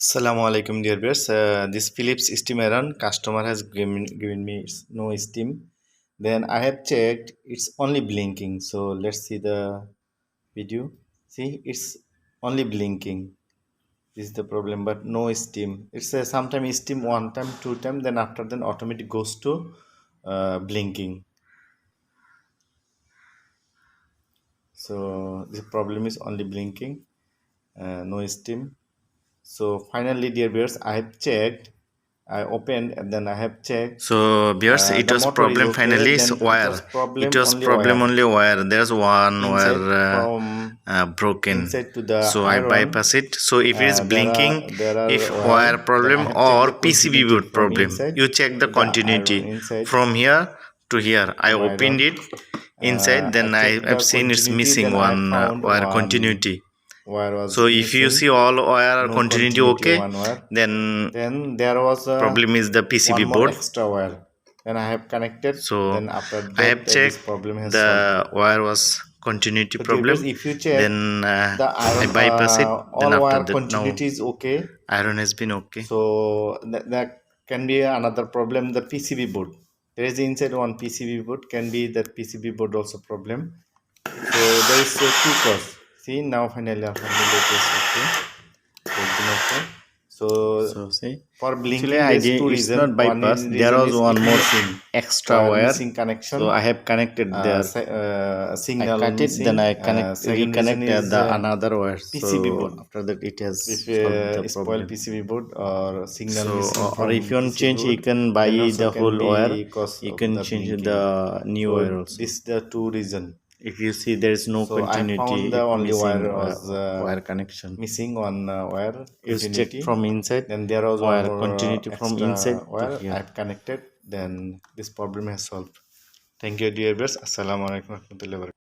Assalamu alaikum dear viewers. This Philips steam iron customer has given me no steam. Then I have checked, it's only blinking. So let's see the video. See, it's only blinking. This is the problem, but no steam. It's sometimes steam one time, two time, then after then automatic goes to blinking. So the problem is only blinking, no steam. So finally, dear viewers, I have checked. I opened and then I have checked. So viewers, it The was motor is problem okay. finally Then is wire. it It was was problem problem only wire. There's one inside wire from broken. inside to the So I iron. bypass it. So if it is blinking, There are if wire. wire Then I problem have checked or the PCB continuity board from problem, inside you check the to the iron continuity inside from here to here. I to opened iron. it inside. Then I I checked have the seen it's continuity. missing Then I one found wire one continuity. wire was So if you see missing. all wire No continuity okay, one wire. then There was a problem is the one PCB more board. extra wire. Then I have connected. So Then after I have that, this checked problem has the solved. wire was continuity So problem. if you check Then the I iron, bypass it. Then all after wire that, now continuity is okay. iron has been okay. So that can be another problem. The PCB board. There is inside one PCB board. Can be that PCB board also problem. So there is two cause. See now finally alhamdulillah it is okay. So it's been okay. So See, for blinking, actually there's two it's reasons. not bypass. There was one more extra wire. Missing connection. So I have connected there. Signal I cut it, missing. then I Second reason reconnect is the another wire. PCB board. After that, it has If solved the spoil problem. PCB board or signal So missing or from if you want to PCB change, you board, can buy then also the can whole be wire. cause You of can the change blinking. the new wire also. This is the two reason. If you see there is no So I continuity, found the only missing wire was wire connection. missing one wire. You check continuity. from inside. Then there was wire one more continuity from extra inside wire to here. I've connected. Then this problem has solved. Thank you dear viewers. Assalamu alaikum warahmatullahi wabarakatuh.